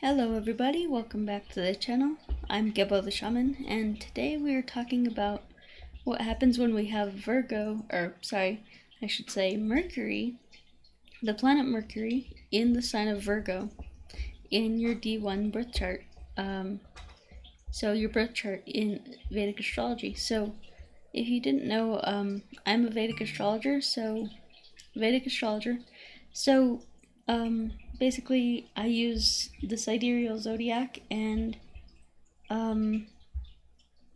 Hello everybody, welcome back to the channel. I'm Gebo the Shaman, and today we are talking about what happens when we have Mercury, the planet Mercury, in the sign of Virgo, in your D1 birth chart. So your birth chart in Vedic astrology. So if you didn't know, I'm a Vedic astrologer, basically, I use the sidereal zodiac, and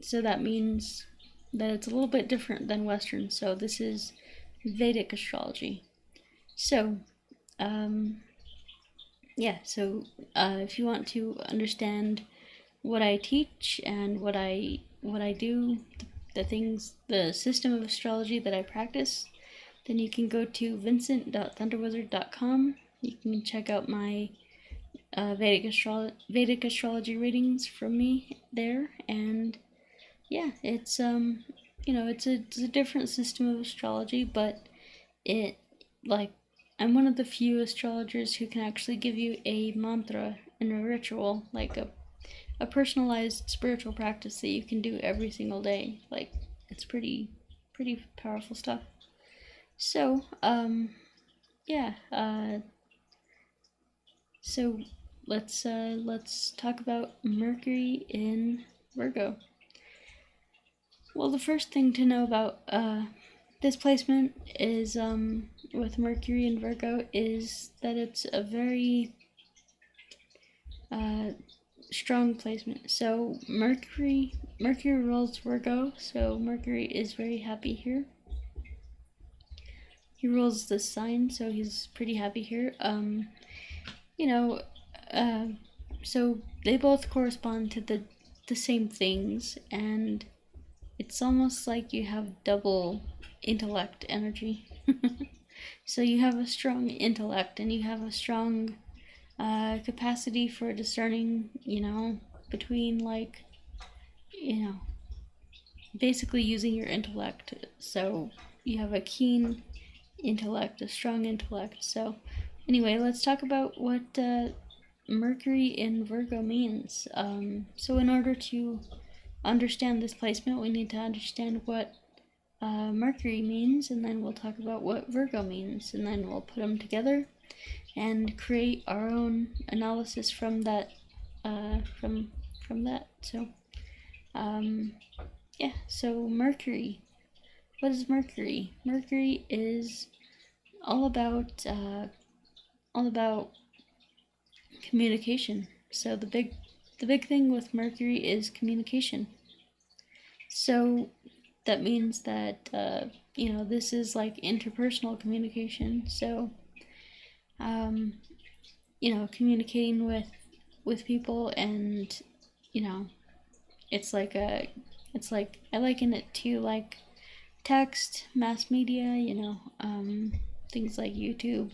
so that means that it's a little bit different than Western. So this is Vedic astrology. So, if you want to understand what I teach and what I do, the system of astrology that I practice, then you can go to vincent.thunderwizard.com. You can check out my Vedic astrology readings from me there, and yeah, it's it's a different system of astrology, but I'm one of the few astrologers who can actually give you a mantra and a ritual, like a personalized spiritual practice that you can do every single day. Like, it's pretty powerful stuff. So, so let's talk about Mercury in Virgo. Well, the first thing to know about this placement is with Mercury in Virgo is that it's a very strong placement. So Mercury rules Virgo, so Mercury is very happy here. He rules the sign, so he's pretty happy here. So they both correspond to the same things, and it's almost like you have double intellect energy. So you have a strong intellect, and you have a strong capacity for discerning, between basically using your intellect. So you have a keen intellect, a strong intellect. So anyway, let's talk about what Mercury in Virgo means. So in order to understand this placement, we need to understand what Mercury means, and then we'll talk about what Virgo means, and then we'll put them together and create our own analysis from that. So Mercury. What is Mercury? Mercury is all about communication. So the big thing with Mercury is communication. So that means that this is like interpersonal communication. So communicating with people, and it's like I liken it to like text, mass media, things like YouTube.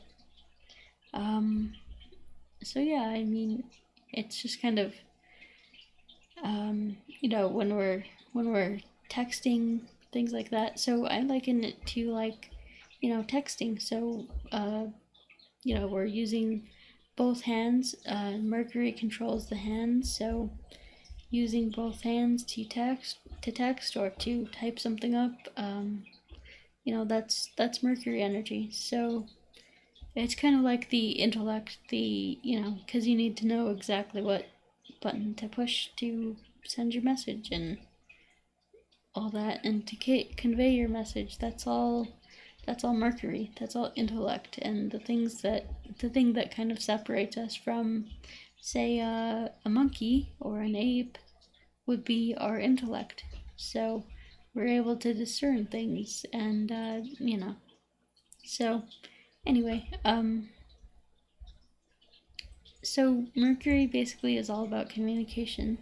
So yeah, I mean, it's just kind of when we're texting, things like that. So I liken it to like texting. So we're using both hands. Mercury controls the hands, so using both hands to text or to type something up, that's Mercury energy. So it's kind of like the intellect, because you need to know exactly what button to push to send your message and all that, and to convey your message. That's all Mercury. That's all intellect. And the thing that kind of separates us from, say, a monkey or an ape would be our intellect. So we're able to discern things, and so anyway, so Mercury basically is all about communication.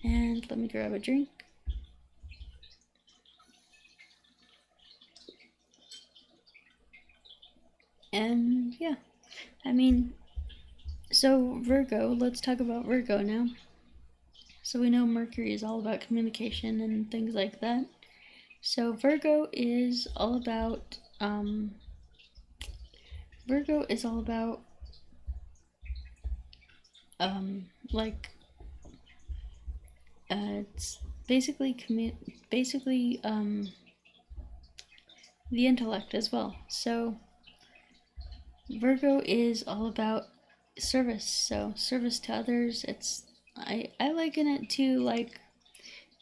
And let me grab a drink. And yeah, I mean, so Virgo, let's talk about Virgo now. So we know Mercury is all about communication and things like that. So Virgo is all about like it's basically the intellect as well. So Virgo is all about service, so service to others. I liken it to, like,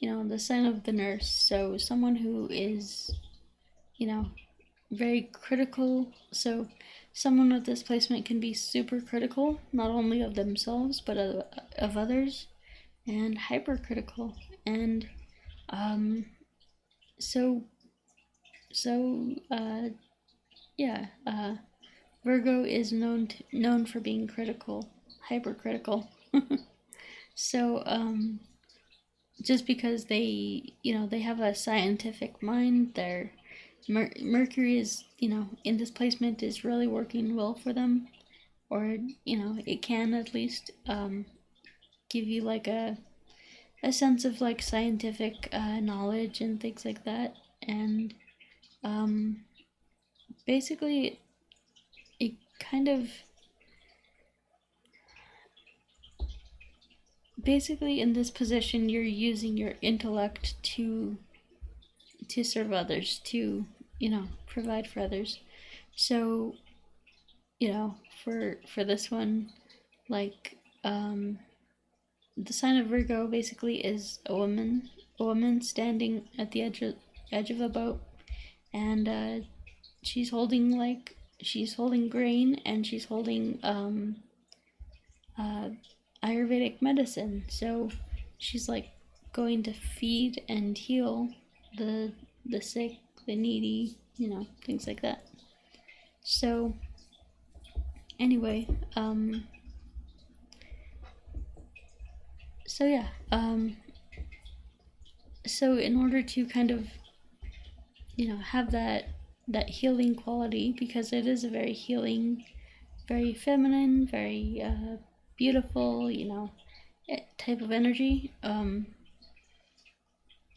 the sign of the nurse. So someone who is, very critical. So someone with this placement can be super critical, not only of themselves but of others, and hypercritical. And um, so so yeah, Virgo is known for being critical, hypercritical. So just because they have a scientific mind, their Mercury is, in this placement, is really working well for them, or it can at least give you like a sense of like scientific knowledge and things like that. And um, basically, it kind of basically in this position, you're using your intellect to serve others, to provide for others. So for this one, like, the sign of Virgo basically is a woman standing at the edge of a boat, and she's holding grain, and she's holding Ayurvedic medicine. So she's like going to feed and heal the sick, the needy, things like that. So anyway, so yeah, so in order to kind of have that healing quality, because it is a very healing, very feminine, very beautiful, type of energy.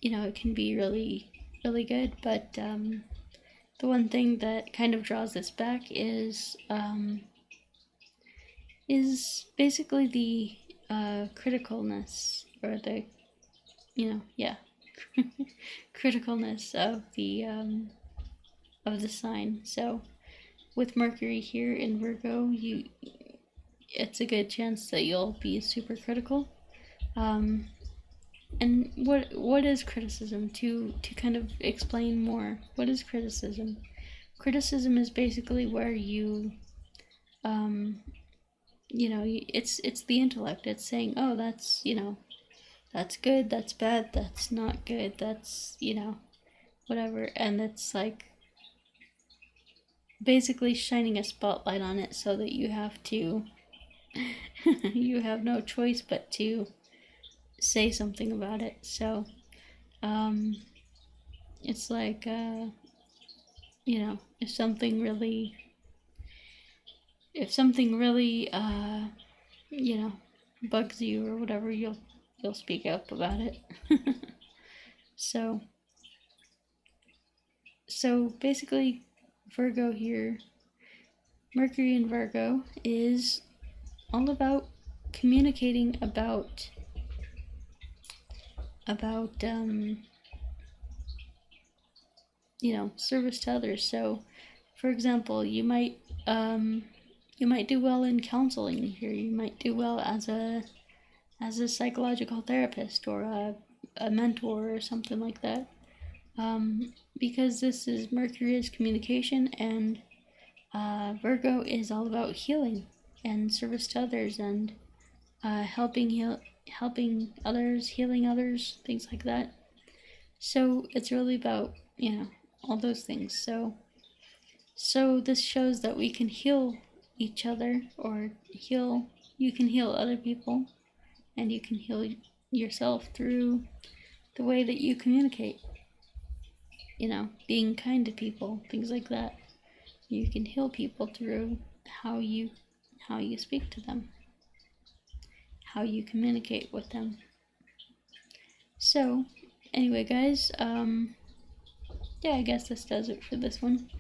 It can be really, really good, but the one thing that kind of draws this back is basically the criticalness, or the criticalness of the sign. So with Mercury here in Virgo, it's a good chance that you'll be super critical. And what is criticism? To kind of explain more, what is criticism? Criticism is basically where it's the intellect. It's saying, oh, that's good, that's bad, that's not good, that's whatever, and it's like basically shining a spotlight on it, so that you have to you have no choice but to say something about it. So it's like if something really bugs you or whatever, you'll speak up about it. so basically, Virgo here, Mercury in Virgo, is all about communicating about service to others. So for example, you might do well in counseling here. You might do well as a psychological therapist, or a mentor, or something like that, because this is Mercury's communication, and Virgo is all about healing and service to others, and helping others, healing others, things like that. So it's really about all those things. So this shows that we can heal each other, or you can heal other people, and you can heal yourself through the way that you communicate. Being kind to people, things like that. You can heal people through how you speak to them, how you communicate with them. So anyway, guys, yeah, I guess this does it for this one.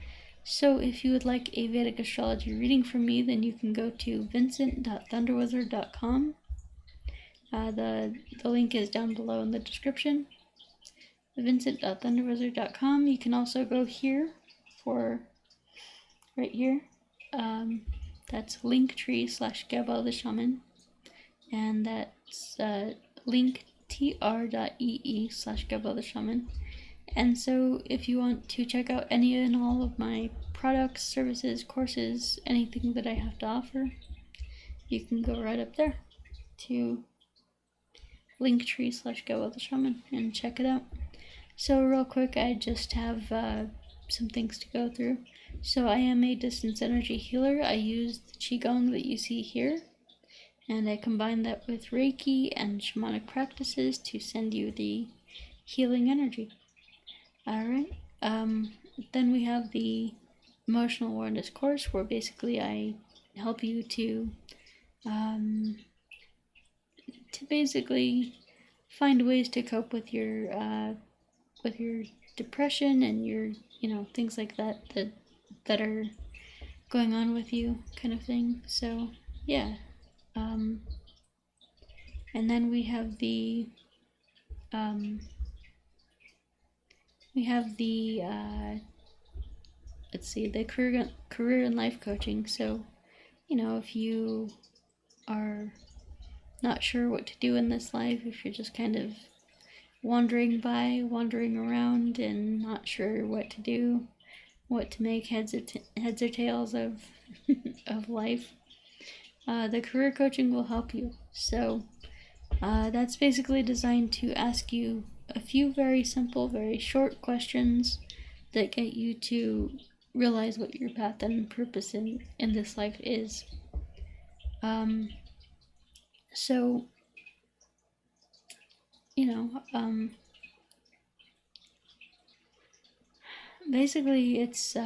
So if you would like a Vedic astrology reading from me, then you can go to vincent.thunderwizard.com. The link is down below in the description. Vincent.thunderwizard.com. You can also go here for right here. That's linktree/Gebo the Shaman, and that's linktr.ee/Gebo the Shaman. And so if you want to check out any and all of my products, services, courses, anything that I have to offer, you can go right up there to linktree/Gebo the Shaman and check it out. So real quick, I just have some things to go through. So I am a distance energy healer. I use the Qigong that you see here, and I combine that with Reiki and shamanic practices to send you the healing energy. Alright, then we have the emotional awareness course, where basically I help you to basically find ways to cope with your depression and your, things like that that are going on with you, kind of thing. So yeah, and then we have the let's see, the career and life coaching. So if you are not sure what to do in this life, if you're just kind of wandering around and not sure what to do, what to make heads or tails of of life, the career coaching will help you. So that's basically designed to ask you a few very simple, very short questions that get you to realize what your path and purpose in this life is. So basically it's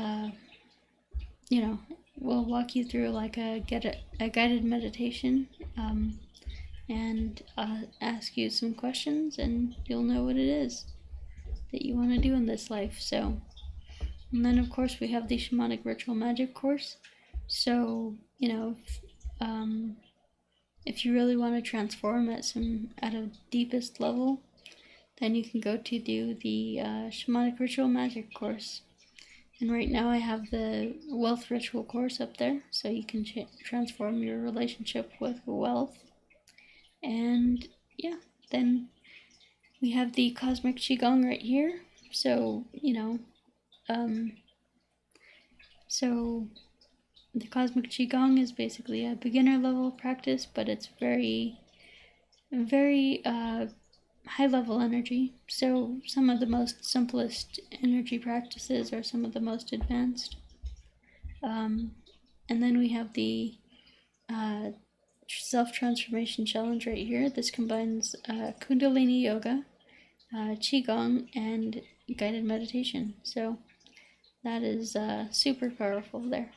we'll walk you through like a guided meditation, and ask you some questions, and you'll know what it is that you want to do in this life. So, and then of course we have the Shamanic Ritual Magic course. So if you really want to transform at a deepest level, then you can go to do the Shamanic Ritual Magic course. And right now I have the Wealth Ritual course up there, so you can transform your relationship with wealth. And yeah, then we have the Cosmic Qigong right here. So so the Cosmic Qigong is basically a beginner level practice, but it's very, very high level energy. So some of the most simplest energy practices are some of the most advanced. And then we have the Self-Transformation Challenge right here. This combines Kundalini Yoga, Qigong, and guided meditation. So that is super powerful there.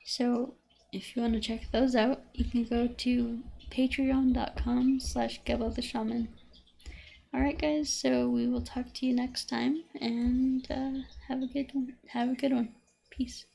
So if you want to check those out, you can go to patreon.com/Gebo the Shaman. Alright guys, so we will talk to you next time, and have a good one. Peace.